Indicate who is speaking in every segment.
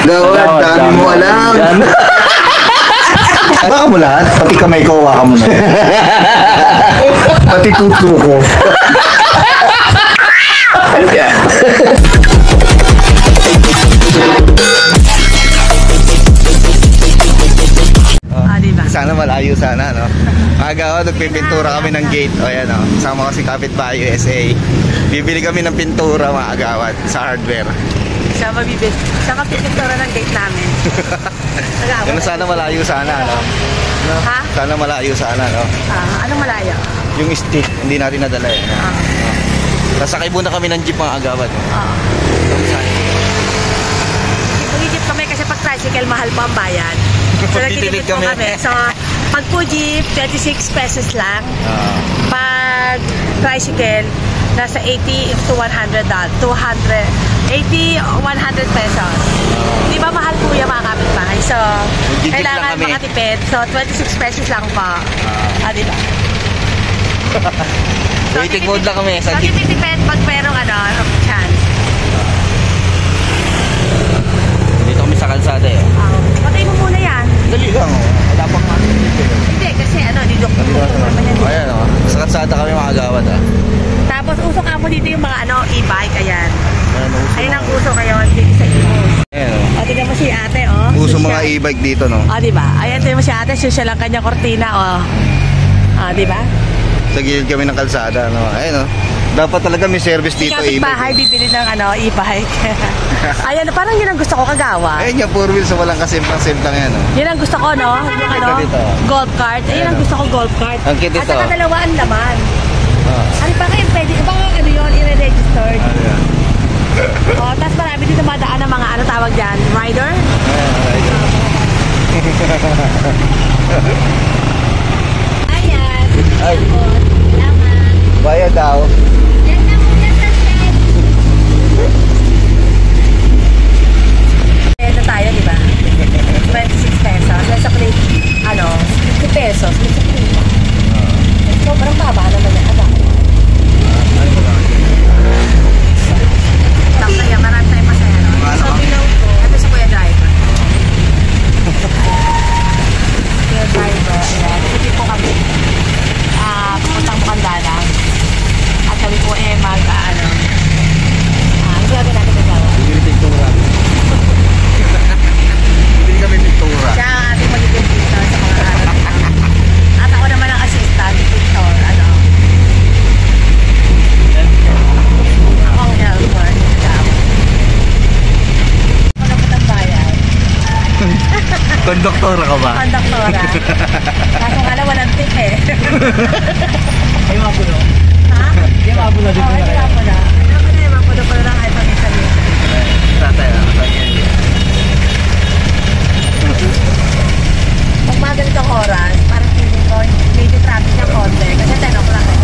Speaker 1: Gawad, dami mo alam. Baka mo lahat, pati kamay ko, waka mo na. Pati tuto ko. Sana malayo sana, no? Agaw, nagpipintura kami ng gate. O yan, no? Sama ko si Kapitbahay USA. Bibili kami ng pintura, mga agawad, sa hardware.
Speaker 2: Siya magpipintura ng gate namin.
Speaker 1: Ganun sana malayo sana, no?
Speaker 2: Ha?
Speaker 1: Sana malayo sana, no?
Speaker 2: Anong malayo?
Speaker 1: Yung stick, hindi natin nadala eh. Sasakay muna kami ng jeep, mga agawad.
Speaker 2: Mag-jeep kami kasi pag tricycle, mahal pa ang bayan. So, nagtitipid po kami. So, pag po jeep, 26 pesos lang. Pag tricycle, nasa 80 to 100 pesos. Di ba mahal po yung mga kapitbahay? So, kailangan makatipid. So, 26 pesos lang pa. Di ba?
Speaker 1: Waiting mode lang kami.
Speaker 2: So, tipid pag merong chance.
Speaker 1: Dito kami sa kalsada eh.
Speaker 2: Patay mo muna yan.
Speaker 1: Dali lang, oh. Wala pang natin dito.
Speaker 2: Hindi, kasi didok naman yan.
Speaker 1: Ayan, oh. Sa kalsada kami, mga agawad,
Speaker 2: Tapos, usok mo dito yung mga e-bike, ayan. Ayun ang uso ngayon dito sa Imus.
Speaker 1: Ayan, oh.
Speaker 2: Tignan mo si ate, oh.
Speaker 1: Uso mga e-bike dito, no?
Speaker 2: Diba? Ayan, tignan mo si ate, social lang kanya kortina, oh. Diba?
Speaker 1: Sa gilid kami ng kalsada, no? Ayan, oh. Dapat talaga may service dito,
Speaker 2: e-bike. Bahay, bibili ng e-bike. Ayan, parang yun ang gusto ko kagawa.
Speaker 1: Ayun yung 4 wheels, walang kasimplang-simplang yan, no?
Speaker 2: Yun ang gusto ko, no? Yung golf cart. Ayun ang gusto ko, golf cart.
Speaker 1: Ang kit ito.
Speaker 2: At saka dalawaan laman. Ano pa kayo, pwede, baka yun, i-registered. Tapos marami dito madaan ng mga tawag dyan, rider?
Speaker 1: Rider.
Speaker 2: Ayan.
Speaker 1: Ay.
Speaker 2: Salamat.
Speaker 1: Bayad daw.
Speaker 2: Yan na muna sa set. Ito tayo, di ba? 26 pesos. Nasa plate, 50 pesos. Nasa plate. Sobrang baba naman na agad. Kaya marami tayong masaya, no? So, below ko, ito sa Kuya Driver. Kuya Driver, ayan. Kasi po kami, pupuntang Bukandalang. At kami po ano gagawin natin kagawa?
Speaker 1: Bibili pintura. Bibili kami pintura.
Speaker 2: Siya ang ating magiging pintor sa mga At ako naman ang assistant, pintor, Ako ang helper.
Speaker 1: Konduktora ka ba?
Speaker 2: Konduktora. Kaso nga lang walang tip eh.
Speaker 1: Ay, mapuno.
Speaker 2: Ha?
Speaker 1: Hindi, mapuno din po na kayo.
Speaker 2: Mapuno. Mapuno lang ay pag-isa-isa.
Speaker 1: Tatay,
Speaker 2: Pag mga ganitong oras, parang feeling ko, medyo traffic ng konti. Kasi 10 o'clock eh.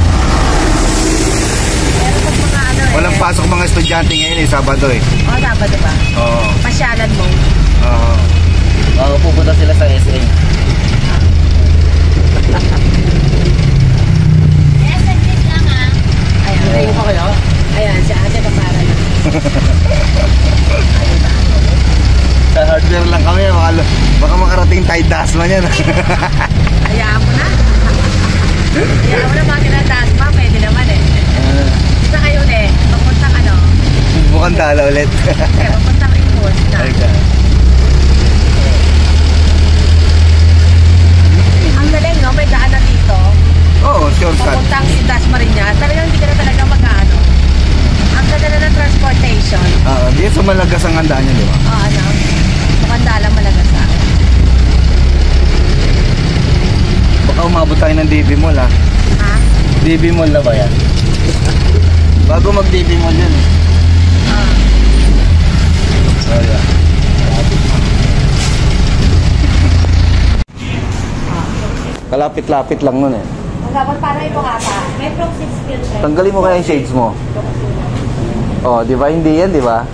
Speaker 2: Pero pag mga
Speaker 1: walang pasok mga estudyante ngayon eh, Sabado eh.
Speaker 2: Sabado ba?
Speaker 1: Oo.
Speaker 2: Pasyalan mo.
Speaker 1: Oo, pupunta sila sa SA.
Speaker 2: Saglit lang ha. Ayan, ko kayo. Ayan, si ate kapara na.
Speaker 1: Sa hardware lang kami, baka makarating tide dasman yan.
Speaker 2: Hayaan mo na. Hayaan mo na mga kinadasma, pwede naman eh. Isa kayo eh, papuntang
Speaker 1: Bukandala ulit.
Speaker 2: Papuntang Imus na. Ang galing, no? May daan na dito.
Speaker 1: Oo, shortcut.
Speaker 2: Papuntang Dasmariñas. Talagang hindi ka na talaga mag-ano. Ang ganda na ng transportation.
Speaker 1: Di sa Malagas ang handaan niya, di ba?
Speaker 2: Makandala Malagas sa akin.
Speaker 1: Baka umabot tayo ng DB Mall, ha? DB Mall na ba yan? Bago mag-DB Mall yun, eh. Yeah. Kalapit-lapit lang nun eh.
Speaker 2: Magkapag parang ito ata. May proxy skills eh.
Speaker 1: Tanggalin mo kaya yung shades mo. Di ba? Hindi yan, di ba?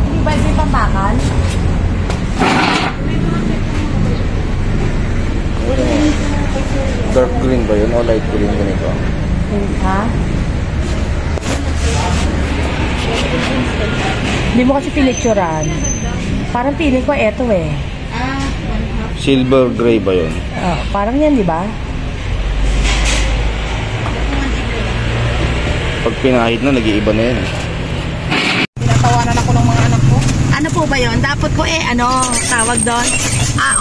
Speaker 2: Hindi ba yung pambakan?
Speaker 1: Dark green ba yun o light green ganito?
Speaker 2: Ha? Hindi mo kasi pinicturan. Parang feeling ko eto eh.
Speaker 1: Silver gray ba yun?
Speaker 2: Parang yan, di ba?
Speaker 1: Pag pinahid na, nag-iiba na yan.
Speaker 3: Tinatawanan ako ng mga anak ko.
Speaker 2: Ano po ba yun? Dapat po tawag doon?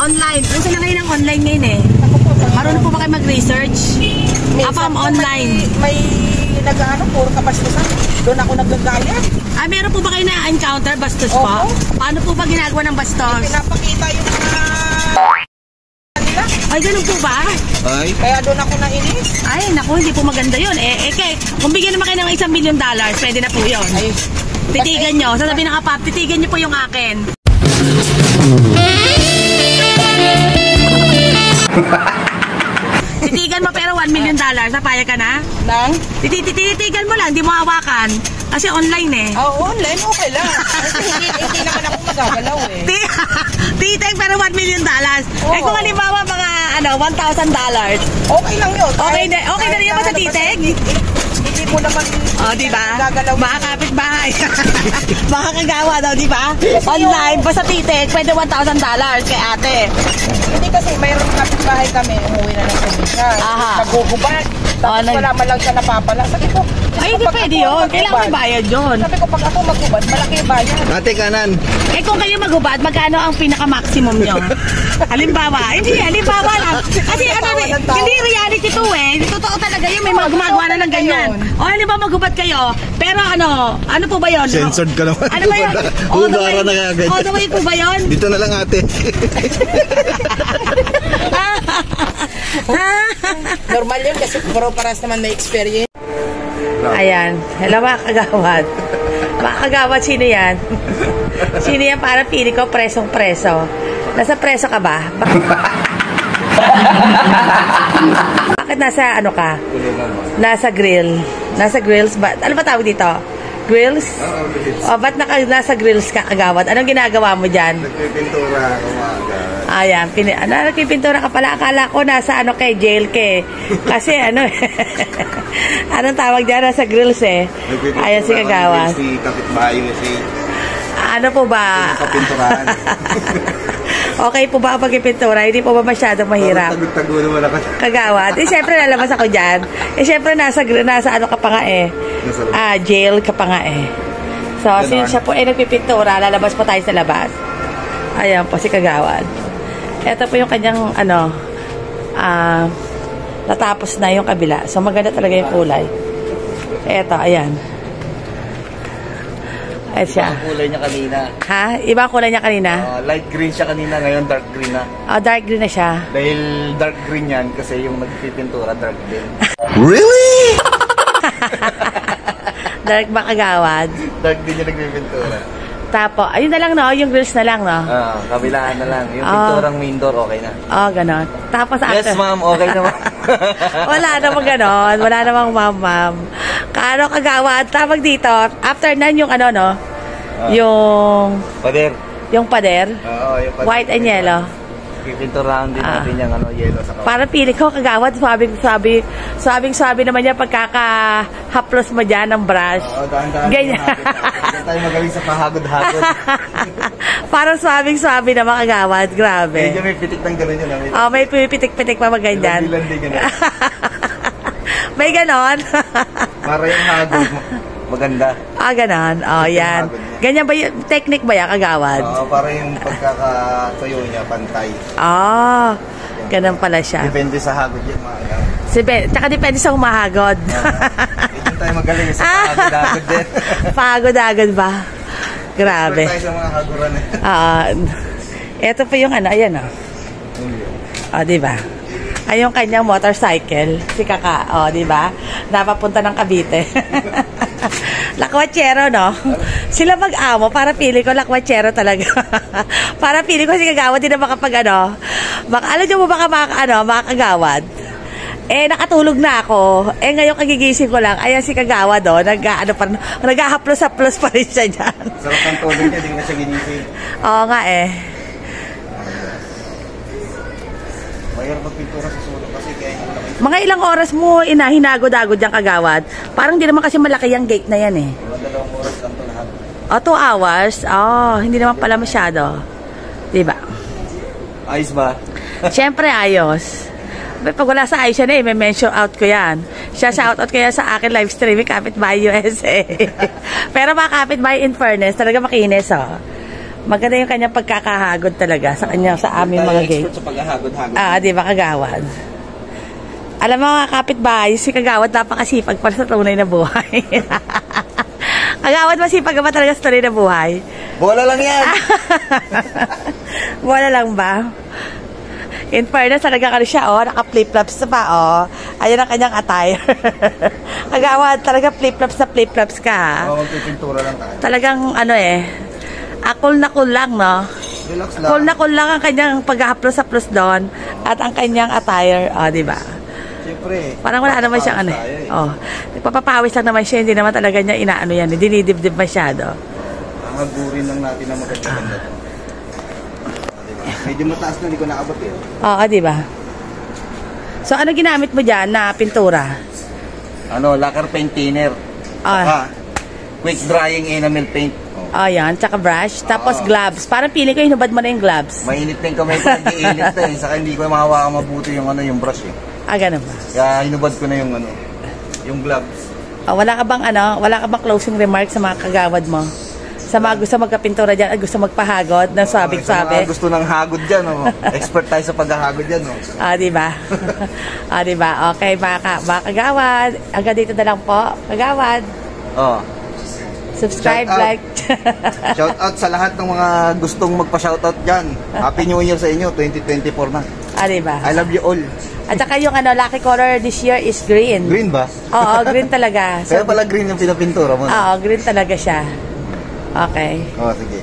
Speaker 2: Online. Ano sila ngayon ang online ngayon eh? Marunong po ba kayo mag-research? Apam online.
Speaker 3: May nag-ano, puro kapastusan. Doon ako naggagaya.
Speaker 2: Meron po ba kayo na-encounter bastos po?
Speaker 3: Oo.
Speaker 2: Paano po ba ginagawa ng bastos?
Speaker 3: Pinapakita yung mga nila.
Speaker 2: Ay, ganun po ba?
Speaker 1: Ay?
Speaker 3: Kaya doon ako nainis.
Speaker 2: Ay, naku, hindi po maganda yun. Kung bigyan naman kayo ng $1 million, pwede na po yun.
Speaker 3: Ay,
Speaker 2: Titigan nyo. Sasabihin ng kapap, titigan nyo po yung akin. Titigan mo pero $1 million. Napayag ka na?
Speaker 3: nang?
Speaker 2: Titigan mo lang, di mo hawakan. Kasi online eh.
Speaker 3: Online, okay lang. Kasi hindi naman ako magagalaw eh.
Speaker 2: Titig pero $1 million. Eh kung halimbawa mga $1,000.
Speaker 3: Okay lang yun.
Speaker 2: Okay na rin ba sa titig?
Speaker 3: Hindi mo naman
Speaker 2: Di ba?
Speaker 3: gagalaw.
Speaker 2: Mga kapitbahay. Mga kagawa daw, di ba? Online, basta titig, pwede $1,000 kay ate.
Speaker 3: Hindi kasi mayroong kapitbahay kami, umuwi na ng probinsya.
Speaker 2: Aha.
Speaker 3: Nagugubad. Tapos wala man lang siya napapala. Sabi ko,
Speaker 2: Ay, hindi pwede yun. Kailangan may bayad yun.
Speaker 3: Sabi ko, pag ako magubad, malaki yung bayad.
Speaker 1: Ate, kanan.
Speaker 2: Kung kayo magubad, magkano ang pinaka-maximum nyo? Halimbawa lang. Kasi hindi reality to eh. Totoo talaga yun. May mga gumagawa na ng ganyan. O halimbawa magubad kayo. Pero ano po ba yun?
Speaker 1: Censored ka naman.
Speaker 2: Ano ba yun?
Speaker 1: Udara na kaya ganyan.
Speaker 2: All the way po ba yun?
Speaker 1: Dito na lang ate.
Speaker 3: Normal yun kasi puro paras naman may experience.
Speaker 2: Ayan. Hello mga kagawad. Mga kagawad, sino yan? Sino yan? Para pili ko presong-preso. Nasa preso ka ba? Bakit nasa ano ka? Nasa grill. Nasa grills ba? Ano ba tawag dito? Grills? Ba't nasa grills ka kagawad? Anong ginagawa mo dyan?
Speaker 1: Nagpipintura, umaga.
Speaker 2: Ayan, nagpipintura ka pala. Akala ko nasa kay jail ke. Kasi anong tawag dyan? Nasa grills eh. Ayan si kagawad.
Speaker 1: Si kapitbahay si
Speaker 2: Ano po ba?
Speaker 1: kapinturahan.
Speaker 2: Okay po ba ang pagpipintura? Hindi po ba masyadong mahirap?
Speaker 1: Tago naman ako.
Speaker 2: Kagawad. Siyempre lalabas ako dyan. Siyempre nasa ano ka pa nga eh. Jail ka pa nga eh. So, since siya po nagpipintura, lalabas po tayo sa labas. Ayan po si kagawad. Ito po yung kanyang natapos na yung kabila. So, maganda talaga yung kulay. Ito, ayan. Ayan siya.
Speaker 1: Ang kulay niya kanina.
Speaker 2: Ha? Iba ang kulay niya kanina?
Speaker 1: Light green siya kanina, ngayon dark green na.
Speaker 2: Dark green na siya.
Speaker 1: Dahil dark green yan kasi yung nagpipintura dark green. Really?
Speaker 2: Dark ba kagawad?
Speaker 1: Dark green yung nagpipintura.
Speaker 2: Tapo, ayun na lang no, yung grills na lang no.
Speaker 1: Kabilaan na lang. Yung pinturang main door okay na.
Speaker 2: Ganon. Tapos after.
Speaker 1: Yes ma'am, okay naman.
Speaker 2: Wala namang ganon. Wala namang ma'am. Kaano kagawad, tawag dito. After nan yung yung
Speaker 1: Pader.
Speaker 2: yung pader.
Speaker 1: Oo, yung pader.
Speaker 2: White and yellow.
Speaker 1: Pipinturahan din natin yung yellow sa
Speaker 2: Para pili ko kagawad, sabi naman niya pagkakahaplos mo dyan ng brush.
Speaker 1: Dahan-dahan.
Speaker 2: Ganyan.
Speaker 1: Hindi tayo magaling sa pahagod-hagod.
Speaker 2: Parang swabing-swabi naman kagawad. Grabe.
Speaker 1: Medyo may pitik ng gano'n yun.
Speaker 2: May pitik-pitik pa magandyan. May ganon.
Speaker 1: Para yung hagod maganda.
Speaker 2: Ganon. Yan. Ganyan ba yung technique ba yan, kagawad?
Speaker 1: Para yung pagkakatuyo niya, pantay.
Speaker 2: Ganon pala siya.
Speaker 1: Depende sa hagod yan, mga
Speaker 2: Tsaka depende sa humahagod.
Speaker 1: Hindi tayo magaling sa pahagod-hagod din.
Speaker 2: Pahagod-hagod ba? Grabe.
Speaker 1: Tayo sa mga haguran
Speaker 2: Ito po yung ayan diba? Ay yung kanyang motorcycle, si Kaka, di ba? Napapunta ng Cavite. Lakwatsero, no? Sila mag-amo, para pili ko lakwatsero talaga. Para pili ko si kagawad, di na makapag alam nyo mo baka makakagawad? Nakatulog na ako. Ngayon kagigising ko lang, ayan si kagawad, nag-haplos-haplos pa rin siya dyan.
Speaker 1: Sarap ang tulog niya, di na siya ginising.
Speaker 2: Oo nga
Speaker 1: Mayroon magpintura sa sulo kasi kaya yung laki.
Speaker 2: Mga ilang oras mo hinagod-agod yung kagawad? Parang di naman kasi malaki yung gate na yan eh.
Speaker 1: Mga 2 oras lang ito lahat.
Speaker 2: O, 2 hours. Oh, hindi naman pala masyado. Diba?
Speaker 1: Ayos ba?
Speaker 2: Siyempre, ayos. Pag wala sa ayos yan may mention out ko yan. Siya shout out ko yan sa akin live streaming, Kapitbahay USA. Pero mga Kapitbahay, in fairness, talaga makinis, oh. Maganda yung kanyang pagkakahagod talaga sa kanya, sa aming mga gate.
Speaker 1: Expert sa paghahagod-hagod.
Speaker 2: Di ba, Kagawad? Alam mo mga Kapitbahay, si Kagawad napakasipag para sa tunay na buhay. Kagawad, masipag ka ba talaga sa tunay na buhay?
Speaker 1: Bola lang yan!
Speaker 2: Bola lang ba? In fairness, talaga ka siya, naka-flip-flops pa, Ayan ang kanyang attire. Kagawad, talaga flip-flops na flip-flops ka.
Speaker 1: Magpipintura lang tayo.
Speaker 2: Talagang, cool na cool lang, no?
Speaker 1: Relax lang.
Speaker 2: Cool na cool lang ang kanyang pag-haplos-haplos doon at ang kanyang attire, di ba?
Speaker 1: Siyempre.
Speaker 2: Parang wala naman siyang nagpapapawis lang naman siya, hindi naman talaga niya inaano yan, dinidibdib masyado.
Speaker 1: Ang hagurin lang natin na maganda-ganda. Medyo mataas na, hindi ko nakabot
Speaker 2: di ba? So, ano ginamit mo dyan na pintura?
Speaker 1: Lacquer paint thinner. Quick drying enamel paint.
Speaker 2: Yan, tsaka brush. Tapos gloves. Parang pili ko, hinubad mo na yung gloves.
Speaker 1: Mainit na yung kamay ko, nag-iinit na Saka hindi ko mahawakan mabuti yung brush
Speaker 2: Ganun ba?
Speaker 1: Kaya hinubad ko na yung gloves.
Speaker 2: Wala ka bang closing remarks sa mga kagawad mo? Sa mga gusto magkapintura dyan at gusto magpahagod ng sabik-sabi.
Speaker 1: Sa mga gusto ng hagod dyan, expert tayo sa paghahagod dyan,
Speaker 2: diba? Diba? Okay, mga kagawad. Hanggang dito na lang po. Kagawad. Subscribe, like.
Speaker 1: Shout out sa lahat ng mga gustong magpa-shoutout dyan. Happy New Year sa inyo, 2024 na.
Speaker 2: Diba?
Speaker 1: I love you all.
Speaker 2: At saka yung lucky color this year is green.
Speaker 1: Green ba?
Speaker 2: Oo, green talaga.
Speaker 1: Kaya pala green yung pinapintura mo.
Speaker 2: Oo, green talaga siya. Okay.
Speaker 1: Sige.